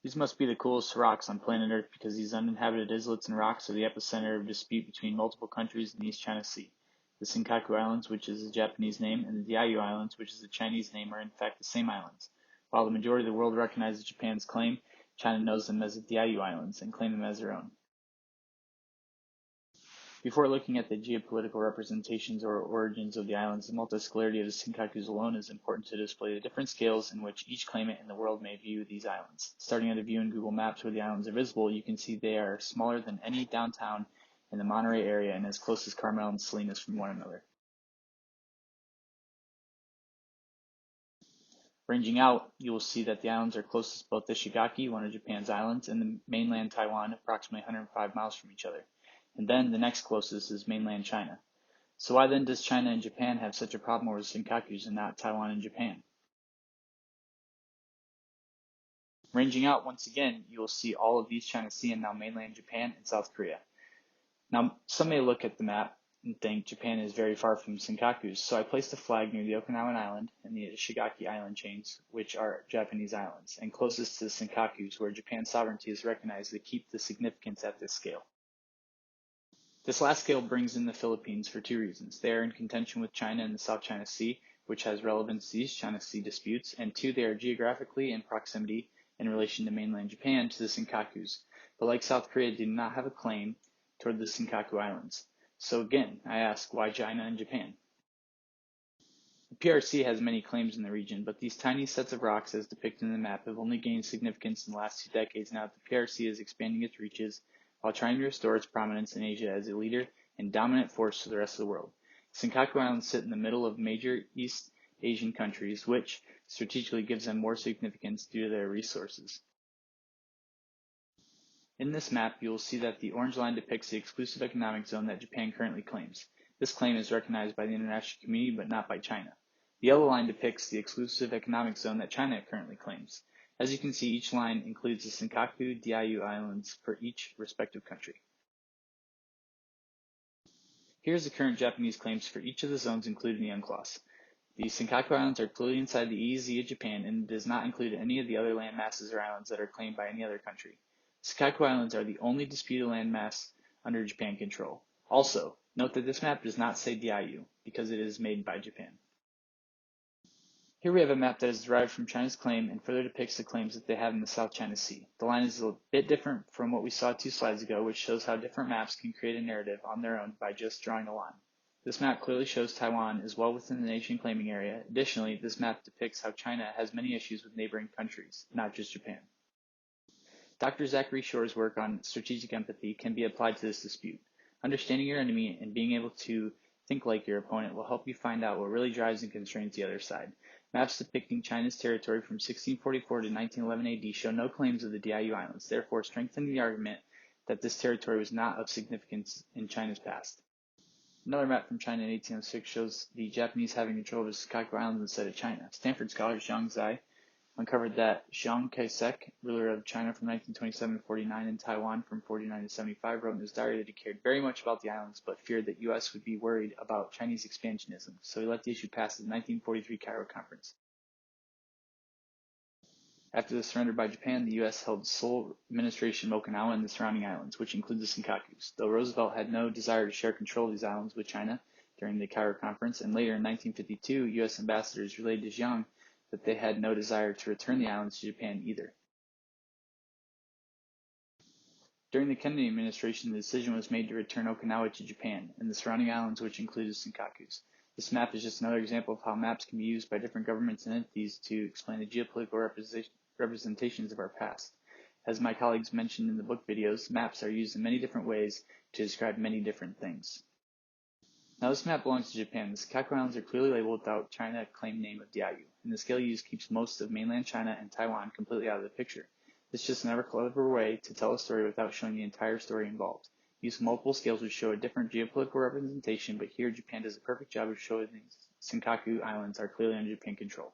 These must be the coolest rocks on planet Earth because these uninhabited islets and rocks are the epicenter of dispute between multiple countries in the East China Sea. The Senkaku Islands, which is the Japanese name, and the Diaoyu Islands, which is the Chinese name, are in fact the same islands. While the majority of the world recognizes Japan's claim, China knows them as the Diaoyu Islands and claim them as their own. Before looking at the geopolitical representations or origins of the islands, the multiscalarity of the Senkakus alone is important to display the different scales in which each claimant in the world may view these islands. Starting at a view in Google Maps where the islands are visible, you can see they are smaller than any downtown in the Monterey area and as close as Carmel and Salinas from one another. Ranging out, you will see that the islands are closest both to Shigaki, one of Japan's islands, and the mainland Taiwan, approximately 105 miles from each other. And then the next closest is mainland China. So why then does China and Japan have such a problem over Senkakus and not Taiwan and Japan? Ranging out once again, you will see all of East China Sea and now mainland Japan and South Korea. Now, some may look at the map and think Japan is very far from Senkakus, so I placed a flag near the Okinawan Island and the Ishigaki Island chains, which are Japanese islands, and closest to the Senkakus, where Japan's sovereignty is recognized to keep the significance at this scale. This last scale brings in the Philippines for two reasons. They are in contention with China in the South China Sea, which has relevance to East China Sea disputes, and two, they are geographically in proximity in relation to mainland Japan to the Senkakus, but like South Korea, do not have a claim toward the Senkaku Islands. So again, I ask, why China and Japan? The PRC has many claims in the region, but these tiny sets of rocks as depicted in the map have only gained significance in the last 2 decades now that the PRC is expanding its reaches while trying to restore its prominence in Asia as a leader and dominant force to the rest of the world. Senkaku Islands sit in the middle of major East Asian countries, which strategically gives them more significance due to their resources. In this map, you will see that the orange line depicts the exclusive economic zone that Japan currently claims. This claim is recognized by the international community but not by China. The yellow line depicts the exclusive economic zone that China currently claims. As you can see, each line includes the Senkaku Diaoyu Islands for each respective country. Here's the current Japanese claims for each of the zones included in the UNCLOS. The Senkaku Islands are clearly inside the EEZ of Japan and does not include any of the other land masses or islands that are claimed by any other country. Senkaku Islands are the only disputed landmass under Japan control. Also, note that this map does not say Diaoyu because it is made by Japan. Here we have a map that is derived from China's claim and further depicts the claims that they have in the South China Sea. The line is a bit different from what we saw 2 slides ago, which shows how different maps can create a narrative on their own by just drawing a line. This map clearly shows Taiwan is well within the nation claiming area. Additionally, this map depicts how China has many issues with neighboring countries, not just Japan. Dr. Zachary Shore's work on strategic empathy can be applied to this dispute. Understanding your enemy and being able to think like your opponent will help you find out what really drives and constrains the other side. Maps depicting China's territory from 1644 to 1911 AD show no claims of the Diaoyu Islands, therefore strengthening the argument that this territory was not of significance in China's past. Another map from China in 1806 shows the Japanese having control of the Senkaku Islands instead of China. Stanford scholar Zhang Zai uncovered that Chiang Kai-shek, ruler of China from 1927 to 49 and Taiwan from 49 to 75, wrote in his diary that he cared very much about the islands but feared that U.S. would be worried about Chinese expansionism, so he let the issue pass at the 1943 Cairo Conference. After the surrender by Japan, the U.S. held sole administration of Okinawa and the surrounding islands, which include the Senkakus, though Roosevelt had no desire to share control of these islands with China during the Cairo Conference, and later in 1952, U.S. ambassadors relayed to Jiang that they had no desire to return the islands to Japan either. During the Kennedy administration, the decision was made to return Okinawa to Japan and the surrounding islands, which included Senkakus. This map is just another example of how maps can be used by different governments and entities to explain the geopolitical representations of our past. As my colleagues mentioned in the book videos, maps are used in many different ways to describe many different things. Now this map belongs to Japan. The Senkaku Islands are clearly labeled without China claim name of Diaoyu, and the scale used keeps most of mainland China and Taiwan completely out of the picture. It's just another clever way to tell a story without showing the entire story involved. Use multiple scales would show a different geopolitical representation, but here Japan does a perfect job of showing the Senkaku Islands are clearly under Japan control.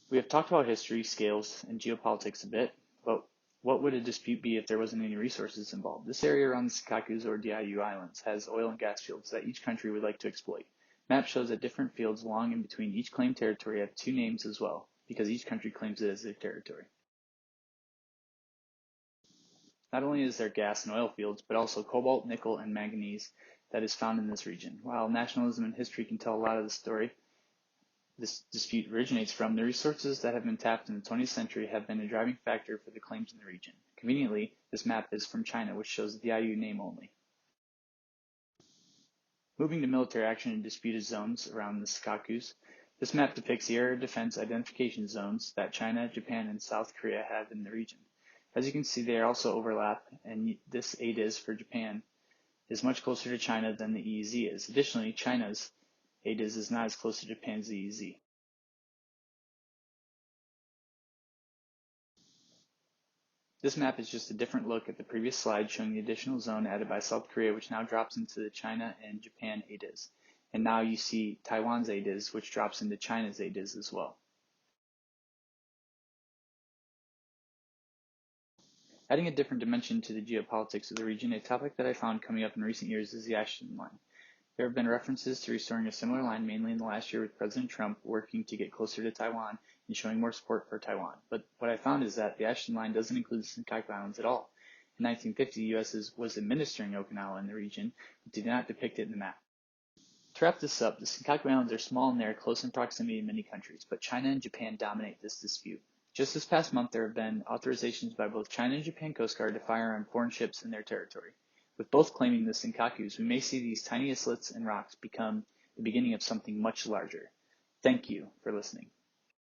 We have talked about history, scales, and geopolitics a bit, but what would a dispute be if there wasn't any resources involved? This area around the Senkakus or Diaoyu Islands has oil and gas fields that each country would like to exploit. Map shows that different fields along and between each claimed territory have 2 names as well, because each country claims it as their territory. Not only is there gas and oil fields, but also cobalt, nickel, and manganese that is found in this region. While nationalism and history can tell a lot of the story this dispute originates from, the resources that have been tapped in the 20th century have been a driving factor for the claims in the region. Conveniently, this map is from China, which shows the Diaoyu name only. Moving to military action in disputed zones around the Senkakus, this map depicts the area defense identification zones that China, Japan, and South Korea have in the region. As you can see, they also overlap, and this ADIZ for Japan is much closer to China than the EEZ is. Additionally, China's ADIZ is not as close to Japan's EEZ. This map is just a different look at the previous slide showing the additional zone added by South Korea, which now drops into the China and Japan ADIZ. And now you see Taiwan's ADIZ, which drops into China's ADIZ as well. Adding a different dimension to the geopolitics of the region, a topic that I found coming up in recent years is the Ashton line. There have been references to restoring a similar line mainly in the last year with President Trump working to get closer to Taiwan and showing more support for Taiwan. But what I found is that the Ashton line doesn't include the Senkaku Islands at all. In 1950, the U.S. was administering Okinawa in the region, but did not depict it in the map. To wrap this up, the Senkaku Islands are small and they are close in proximity to many countries, but China and Japan dominate this dispute. Just this past month, there have been authorizations by both China and Japan Coast Guard to fire on foreign ships in their territory. With both claiming the Senkakus, we may see these tiny islets and rocks become the beginning of something much larger. Thank you for listening.